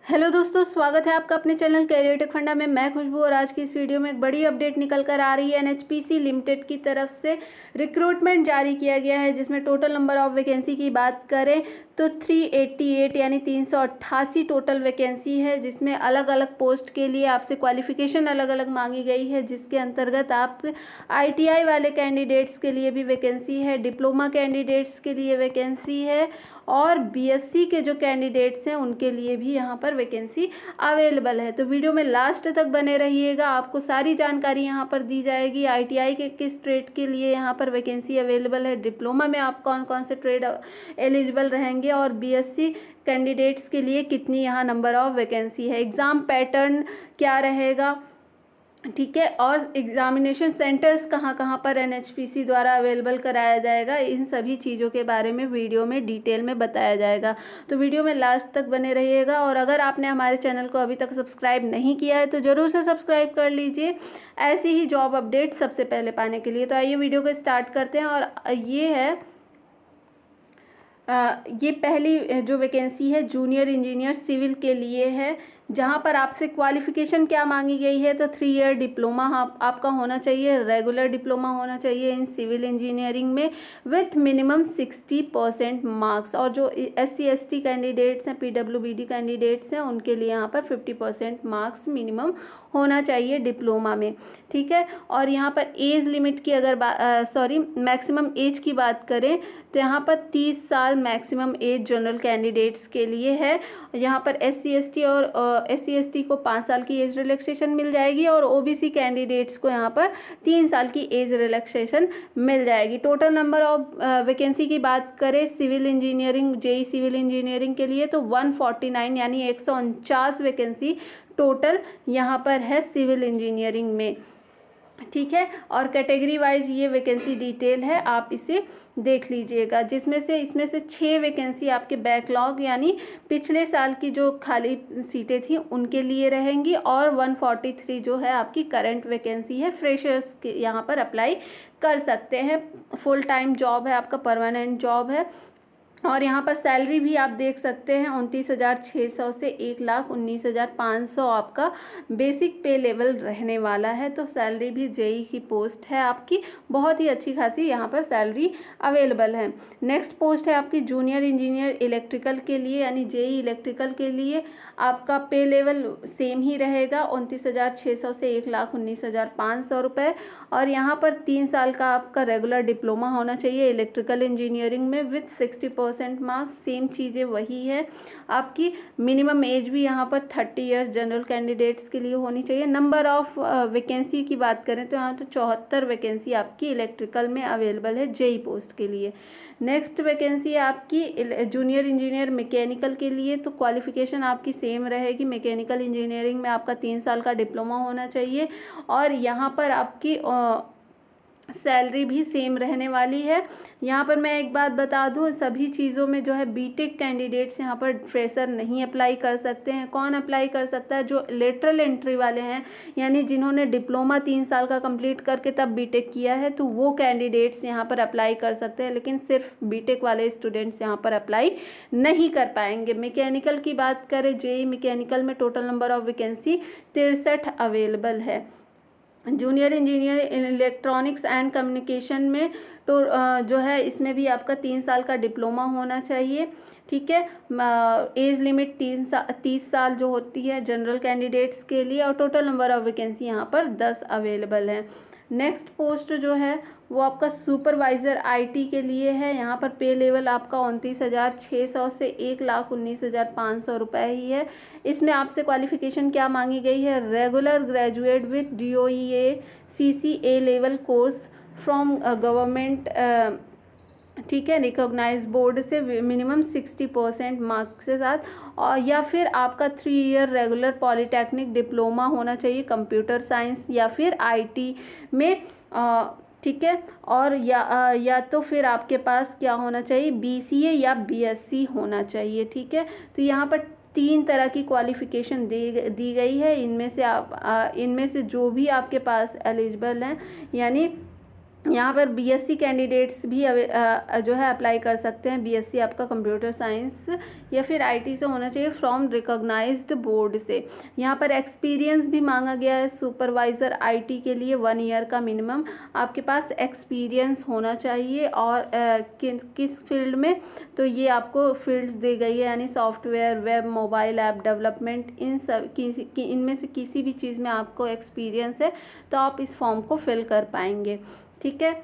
Hello दोस्तों, स्वागत है आपका अपने चैनल कैरियर टेक फंडा में। मैं खुशबू और आज की इस वीडियो में एक बड़ी अपडेट निकल कर आ रही है। एनएचपीसी लिमिटेड की तरफ से रिक्रूटमेंट जारी किया गया है, जिसमें टोटल नंबर ऑफ वैकेंसी की बात करें तो 388 यानी 388 टोटल वैकेंसी है, जिसमें अलग अलग पोस्ट के लिए आपसे क्वालिफिकेशन अलग अलग मांगी गई है, जिसके अंतर्गत आप आईटीआई वाले कैंडिडेट्स के लिए भी वैकेंसी है, डिप्लोमा कैंडिडेट्स के लिए वैकेंसी है और बीएससी के जो कैंडिडेट्स हैं उनके लिए भी यहाँ पर वैकेंसी अवेलेबल है। तो वीडियो में लास्ट तक बने रहिएगा, आपको सारी जानकारी यहाँ पर दी जाएगी। आईटीआई के किस ट्रेड के लिए यहाँ पर वैकेंसी अवेलेबल है, डिप्लोमा में आप कौन कौन से ट्रेड एलिजिबल रहेंगे और बीएससी कैंडिडेट्स के लिए कितनी यहाँ नंबर ऑफ वैकेंसी है, एग्ज़ाम पैटर्न क्या रहेगा, ठीक है, और एग्जामिनेशन सेंटर्स कहाँ कहाँ पर एनएचपीसी द्वारा अवेलेबल कराया जाएगा, इन सभी चीज़ों के बारे में वीडियो में डिटेल में बताया जाएगा। तो वीडियो में लास्ट तक बने रहिएगा और अगर आपने हमारे चैनल को अभी तक सब्सक्राइब नहीं किया है तो ज़रूर से सब्सक्राइब कर लीजिए ऐसी ही जॉब अपडेट सबसे पहले पाने के लिए। तो आइए वीडियो को स्टार्ट करते हैं। और ये पहली जो वैकेंसी है जूनियर इंजीनियर सिविल के लिए है, जहाँ पर आपसे क्वालिफ़िकेशन क्या मांगी गई है तो 3 ईयर डिप्लोमा आपका होना चाहिए, रेगुलर डिप्लोमा होना चाहिए इन सिविल इंजीनियरिंग में विथ मिनिमम 60% मार्क्स। और जो SC/ST कैंडिडेट्स हैं, PWBD कैंडिडेट्स हैं, उनके लिए यहाँ पर 50% मार्क्स मिनिमम होना चाहिए डिप्लोमा में, ठीक है। और यहाँ पर एज लिमिट की अगर मैक्सिमम एज की बात करें तो यहाँ पर 30 साल मैक्सिमम एज जनरल कैंडिडेट्स के लिए है। यहाँ पर SC/ST को 5 साल की एज रिलैक्सेशन मिल जाएगी और OBC कैंडिडेट्स को यहाँ पर 3 साल की एज रिलैक्सेशन मिल जाएगी। टोटल नंबर ऑफ वैकेंसी की बात करें civil engineering JEE civil engineering के लिए तो 149 यानी 149 वैकेंसी टोटल यहाँ पर है सिविल इंजीनियरिंग में, ठीक है। और कैटेगरी वाइज ये वैकेंसी डिटेल है, आप इसे देख लीजिएगा, इसमें से 6 वैकेंसी आपके बैकलॉग यानी पिछले साल की जो खाली सीटें थी उनके लिए रहेंगी और 143 जो है आपकी करंट वैकेंसी है, फ्रेशर्स के यहाँ पर अप्लाई कर सकते हैं। फुल टाइम जॉब है, आपका परमानेंट जॉब है। और यहाँ पर सैलरी भी आप देख सकते हैं 29,600 से 1,19,500 आपका बेसिक पे लेवल रहने वाला है। तो सैलरी भी JEE की पोस्ट है आपकी, बहुत ही अच्छी खासी यहाँ पर सैलरी अवेलेबल है। नेक्स्ट पोस्ट है आपकी जूनियर इंजीनियर इलेक्ट्रिकल के लिए यानी JEE इलेक्ट्रिकल के लिए आपका पे लेवल सेम ही रहेगा 29,600 से 1,19,500 रुपये। और यहाँ पर 3 साल का आपका रेगुलर डिप्लोमा होना चाहिए इलेक्ट्रिकल इंजीनियरिंग में विथ 60% मार्क्स, सेम चीज़ें वही है आपकी। मिनिमम एज भी यहाँ पर 30 ईयर्स जनरल कैंडिडेट्स के लिए होनी चाहिए। नंबर ऑफ वैकेंसी की बात करें तो यहाँ तो 74 वैकेंसी आपकी इलेक्ट्रिकल में अवेलेबल है JEE पोस्ट के लिए। नेक्स्ट वैकेंसी है आपकी जूनियर इंजीनियर मैकेनिकल के लिए, तो क्वालिफिकेशन आपकी सेम रहेगी। मैकेनिकल इंजीनियरिंग में आपका 3 साल का डिप्लोमा होना चाहिए और यहाँ पर आपकी सैलरी भी सेम रहने वाली है। यहाँ पर मैं एक बात बता दूँ, सभी चीज़ों में जो है बीटेक कैंडिडेट्स यहाँ पर फ्रेशर नहीं अप्लाई कर सकते हैं। कौन अप्लाई कर सकता है? जो लेटरल एंट्री वाले हैं यानी जिन्होंने डिप्लोमा 3 साल का कंप्लीट करके तब बीटेक किया है, तो वो कैंडिडेट्स यहाँ पर अप्लाई कर सकते हैं, लेकिन सिर्फ बीटेक वाले स्टूडेंट्स यहाँ पर अप्लाई नहीं कर पाएंगे। मैकेनिकल की बात करें, JEE मैकेनिकल में total number of vacancy 63 available है। Junior engineer electronics and communication में तो जो है इसमें भी आपका 3 साल का डिप्लोमा होना चाहिए, ठीक है। एज लिमिट 30 साल जो होती है जनरल कैंडिडेट्स के लिए और टोटल नंबर ऑफ वैकेंसी यहाँ पर 10 अवेलेबल है। नेक्स्ट पोस्ट जो है वो आपका सुपरवाइज़र IT के लिए है। यहाँ पर पे लेवल आपका 29,600 से 1,19,500 रुपये ही है। इसमें आपसे क्वालिफिकेशन क्या मांगी गई है? Regular graduate with DOEA CCA level course from government, ठीक है, रिकॉग्नाइज बोर्ड से मिनिमम 60% मार्क्स के साथ, और या फिर आपका 3 ईयर रेगुलर पॉलीटेक्निक डिप्लोमा होना चाहिए कंप्यूटर साइंस या फिर IT में, ठीक है। और या तो फिर आपके पास क्या होना चाहिए? BCA या BSc होना चाहिए, ठीक है। तो यहाँ पर 3 तरह की क्वालिफ़िकेशन दी गई है। इनमें से जो भी आपके पास एलिजिबल हैं यानी यहाँ पर बीएससी कैंडिडेट्स भी जो है अप्लाई कर सकते हैं। बीएससी आपका कंप्यूटर साइंस या फिर आईटी से होना चाहिए फ्रॉम रिकॉग्नाइज्ड बोर्ड से। यहाँ पर एक्सपीरियंस भी मांगा गया है। सुपरवाइज़र आईटी के लिए 1 ईयर का मिनिमम आपके पास एक्सपीरियंस होना चाहिए। और किस फील्ड में, तो ये आपको फील्ड्स दी गई है, यानी software, web, mobile app development, इन सब इनमें से किसी भी चीज़ में आपको एक्सपीरियंस है तो आप इस फॉर्म को फिल कर पाएंगे। ठीक है।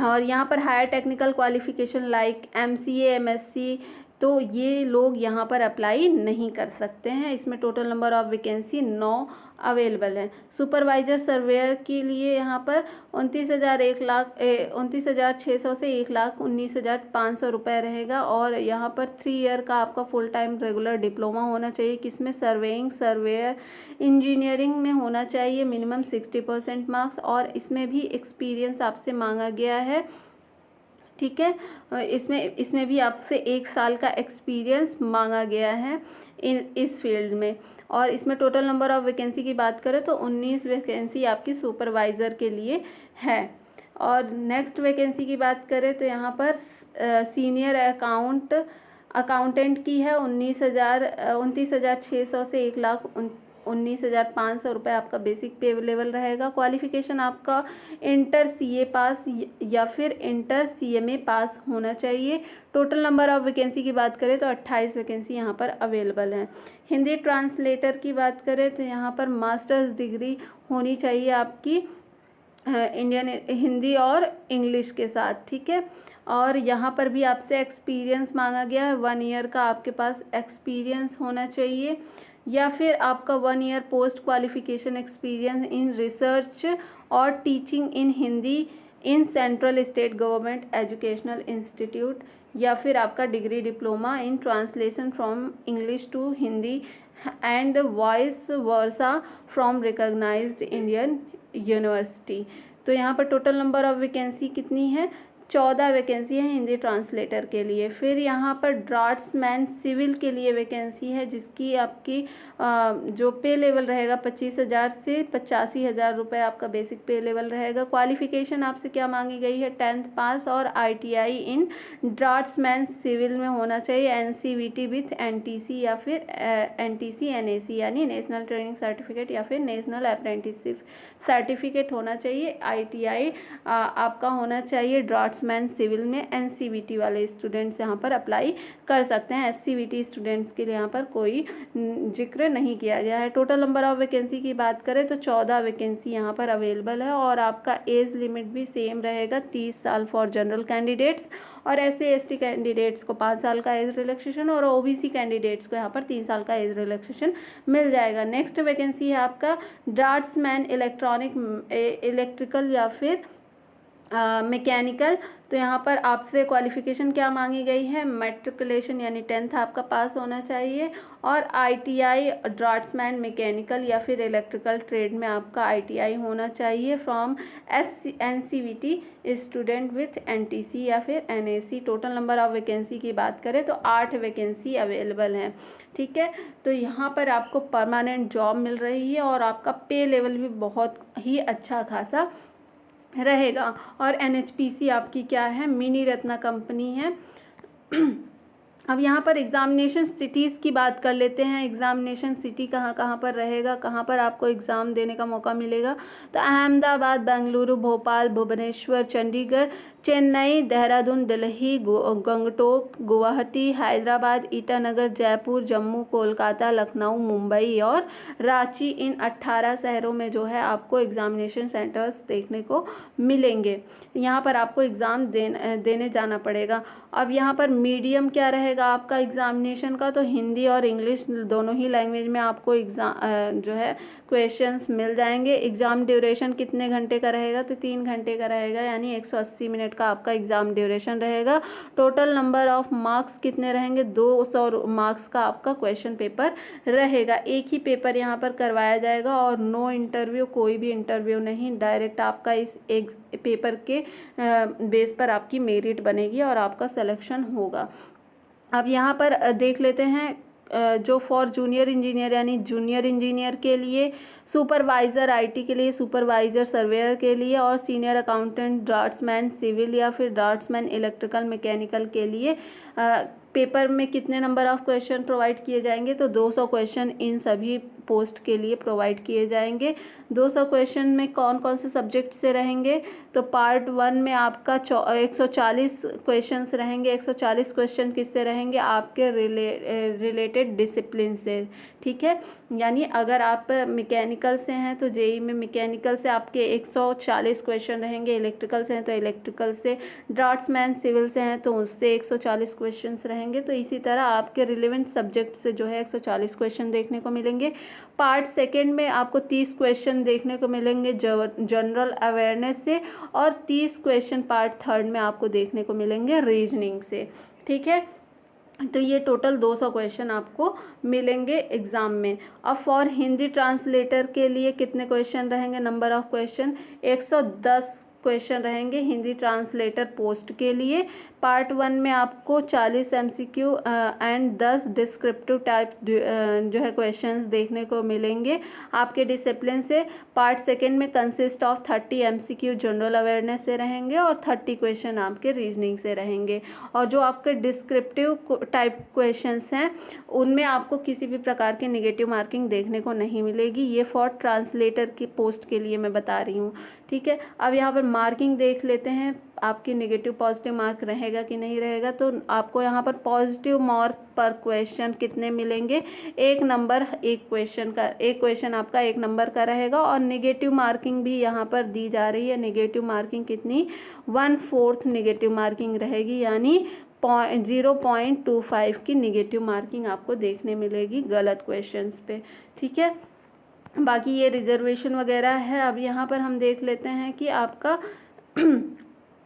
और यहाँ पर higher technical qualification like MCA, MSc, तो ये लोग यहाँ पर अप्लाई नहीं कर सकते हैं। इसमें total number of vacancy 9 available है। सुपरवाइजर सर्वेयर के लिए यहाँ पर 29,600 से 1,19,500 रुपये रहेगा। और यहाँ पर 3 ईयर का आपका फुल टाइम रेगुलर डिप्लोमा होना चाहिए, किसमें सर्वेइंग, सर्वेयर, इंजीनियरिंग में होना चाहिए, मिनिमम 60% मार्क्स। और इसमें भी एक्सपीरियंस आपसे मांगा गया है। ठीक है। इसमें भी आपसे 1 साल का एक्सपीरियंस मांगा गया है इस फील्ड में। और इसमें टोटल नंबर ऑफ वैकेंसी की बात करें तो 19 वैकेंसी आपकी सुपरवाइज़र के लिए है। और नेक्स्ट वैकेंसी की बात करें तो यहाँ पर सीनियर अकाउंटेंट की है 29,600 से 1,19,500 रुपये आपका बेसिक पे लेवल रहेगा। क्वालिफिकेशन आपका इंटर सीए पास या फिर इंटर सीएमए पास होना चाहिए। टोटल नंबर ऑफ वैकेंसी की बात करें तो 28 वैकेंसी यहाँ पर अवेलेबल हैं। हिंदी ट्रांसलेटर की बात करें तो यहाँ पर मास्टर्स डिग्री होनी चाहिए आपकी इंडियन हिंदी और इंग्लिश के साथ। ठीक है। और यहाँ पर भी आपसे एक्सपीरियंस मांगा गया है, 1 ईयर का आपके पास एक्सपीरियंस होना चाहिए, या फिर आपका 1 year post qualification experience in research और teaching in Hindi in central state government educational institute, या फिर आपका degree diploma in translation from English to Hindi and vice versa from recognised Indian university. तो यहाँ पर टोटल नंबर ऑफ वैकेंसी कितनी है? 14 vacancy है हिंदी ट्रांसलेटर के लिए। फिर यहाँ पर ड्राफ्ट्समैन सिविल के लिए वैकेंसी है, जिसकी आपकी जो पे लेवल रहेगा 25,000 से 85,000 रुपये आपका बेसिक पे लेवल रहेगा। क्वालिफिकेशन आपसे क्या मांगी गई है? 10th पास और ITI इन ड्राफ्ट्समैन सिविल में होना चाहिए, NCVT विथ NTC या फिर NTC NAC यानी नेशनल ट्रेनिंग सर्टिफिकेट या फिर नेशनल अप्रेंटिसशिप सर्टिफिकेट होना चाहिए। ITI आपका होना चाहिए ड्राफ्ट्समैन सिविल में। NCVT वाले स्टूडेंट्स यहाँ पर अप्लाई कर सकते हैं। SCVT स्टूडेंट्स के लिए यहाँ पर कोई जिक्र नहीं किया गया है। टोटल नंबर ऑफ वैकेंसी की बात करें तो 14 वैकेंसी यहाँ पर अवेलेबल है। और आपका एज लिमिट भी सेम रहेगा, 30 साल फॉर जनरल कैंडिडेट्स, और SC/ST कैंडिडेट्स को 5 साल का एज रिलैक्सेशन, और OBC कैंडिडेट्स को यहाँ पर 3 साल का एज रिलैक्सेशन मिल जाएगा। नेक्स्ट वैकेंसी है आपका ड्राफ्ट्समैन इलेक्ट्रिकल या फिर मैकेनिकल। तो यहाँ पर आपसे क्वालिफिकेशन क्या मांगी गई है? मैट्रिकुलेशन यानी 10th आपका पास होना चाहिए, और ITI ड्राफ्ट्समैन मैकेनिकल या फिर इलेक्ट्रिकल ट्रेड में आपका ITI होना चाहिए from NCVT student with NTC या फिर NAC। Total number of vacancy की बात करें तो 8 वैकेंसी अवेलेबल हैं। ठीक है। तो यहाँ पर आपको परमानेंट जॉब मिल रही है और आपका पे लेवल भी बहुत ही अच्छा खासा रहेगा। और NHPC आपकी क्या है? मिनी रत्ना कंपनी है। अब यहाँ पर एग्ज़ामिनेशन सिटीज़ की बात कर लेते हैं। एग्ज़ामिनेशन सिटी कहाँ कहाँ पर रहेगा, कहाँ पर आपको एग्ज़ाम देने का मौका मिलेगा? तो अहमदाबाद, बेंगलुरु, भोपाल, भुवनेश्वर, चंडीगढ़, चेन्नई, देहरादून, दिल्ली, गंगटोक, गुवाहाटी, हैदराबाद, ईटानगर, जयपुर, जम्मू, कोलकाता, लखनऊ, मुंबई और रांची, इन 18 शहरों में जो है आपको एग्ज़ामिनेशन सेंटर्स देखने को मिलेंगे। यहाँ पर आपको एग्ज़ाम देने जाना पड़ेगा। अब यहाँ पर मीडियम क्या रहेगा आपका एग्ज़ामिनेशन का? तो हिंदी और इंग्लिश दोनों ही लैंग्वेज में आपको एग्ज़ाम जो है क्वेश्चंस मिल जाएंगे। एग्ज़ाम ड्यूरेशन कितने घंटे का रहेगा? तो 3 घंटे का रहेगा, यानी 180 मिनट का आपका एग्ज़ाम ड्यूरेशन रहेगा। टोटल नंबर ऑफ मार्क्स कितने रहेंगे? 200 मार्क्स का आपका क्वेश्चन पेपर रहेगा। एक ही पेपर यहाँ पर करवाया जाएगा और नो इंटरव्यू, कोई भी इंटरव्यू नहीं, डायरेक्ट आपका इस एक पेपर के बेस पर आपकी मेरिट बनेगी और आपका सिलेक्शन होगा। अब यहाँ पर देख लेते हैं जो फॉर जूनियर इंजीनियर यानी जूनियर इंजीनियर के लिए, सुपरवाइज़र आईटी के लिए, सुपरवाइज़र सर्वेयर के लिए, और सीनियर अकाउंटेंट ड्राफ्ट्समैन सिविल या फिर ड्राफ्ट्समैन इलेक्ट्रिकल मैकेनिकल के लिए पेपर में कितने नंबर ऑफ़ क्वेश्चन प्रोवाइड किए जाएंगे, तो 200 क्वेश्चन इन सभी पोस्ट के लिए प्रोवाइड किए जाएंगे। 200 क्वेश्चन में कौन कौन से सब्जेक्ट से रहेंगे, तो पार्ट 1 में आपका 140 क्वेश्चंस रहेंगे। 140 क्वेश्चन किससे रहेंगे, आपके रिलेटेड डिसिप्लिन से, ठीक है। यानी अगर आप मैकेनिकल से हैं तो जेई में मैकेनिकल से आपके 140 क्वेश्चन रहेंगे, इलेक्ट्रिकल से हैं तो इलेक्ट्रिकल से, ड्राफ्ट्समैन सिविल से हैं तो उससे 140 क्वेश्चंस रहेंगे। तो इसी तरह आपके रिलेवेंट सब्जेक्ट से जो है 140 क्वेश्चन देखने को मिलेंगे। पार्ट 2 में आपको 30 क्वेश्चन देखने को मिलेंगे जनरल अवेयरनेस से, और 30 क्वेश्चन पार्ट 3 में आपको देखने को मिलेंगे रीजनिंग से, ठीक है। तो ये टोटल 200 क्वेश्चन आपको मिलेंगे एग्ज़ाम में। अब फॉर हिंदी ट्रांसलेटर के लिए कितने क्वेश्चन रहेंगे, नंबर ऑफ़ क्वेश्चन 110 क्वेश्चन रहेंगे हिंदी ट्रांसलेटर पोस्ट के लिए। पार्ट 1 में आपको 40 एमसीक्यू एंड 10 डिस्क्रिप्टिव टाइप जो है क्वेश्चंस देखने को मिलेंगे आपके डिसिप्लिन से। पार्ट 2 में consist of 30 MCQ general awareness से रहेंगे और 30 क्वेश्चन आपके रीजनिंग से रहेंगे। और जो आपके डिस्क्रिप्टिव टाइप क्वेश्चंस हैं उनमें आपको किसी भी प्रकार की नेगेटिव मार्किंग देखने को नहीं मिलेगी। ये फॉर ट्रांसलेटर की पोस्ट के लिए मैं बता रही हूँ, ठीक है। अब यहाँ पर मार्किंग देख लेते हैं, आपकी नेगेटिव पॉजिटिव मार्क रहेगा कि नहीं रहेगा। तो आपको यहाँ पर पॉजिटिव मार्क पर क्वेश्चन कितने मिलेंगे, 1 नंबर एक क्वेश्चन का, एक क्वेश्चन आपका 1 नंबर का रहेगा। और नेगेटिव मार्किंग भी यहाँ पर दी जा रही है। नेगेटिव मार्किंग कितनी, 1/4 नेगेटिव मार्किंग रहेगी, यानी 0.25 की नेगेटिव मार्किंग आपको देखने मिलेगी गलत क्वेश्चंस पे, ठीक है। बाकी ये रिजर्वेशन वगैरह है। अब यहाँ पर हम देख लेते हैं कि आपका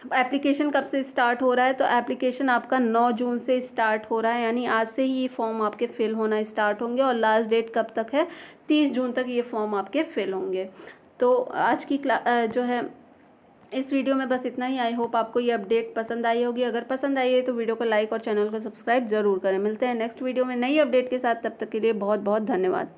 एप्लीकेशन कब से स्टार्ट हो रहा है। तो एप्लीकेशन आपका 9 जून से स्टार्ट हो रहा है, यानी आज से ही ये फॉर्म आपके फ़िल होना स्टार्ट होंगे। और लास्ट डेट कब तक है, 30 जून तक ये फॉर्म आपके फ़िल होंगे। तो आज की जो है इस वीडियो में बस इतना ही। आई होप आपको ये अपडेट पसंद आई होगी। अगर पसंद आई है तो वीडियो को लाइक और चैनल को सब्सक्राइब ज़रूर करें। मिलते हैं नेक्स्ट वीडियो में नई अपडेट के साथ, तब तक के लिए बहुत बहुत धन्यवाद।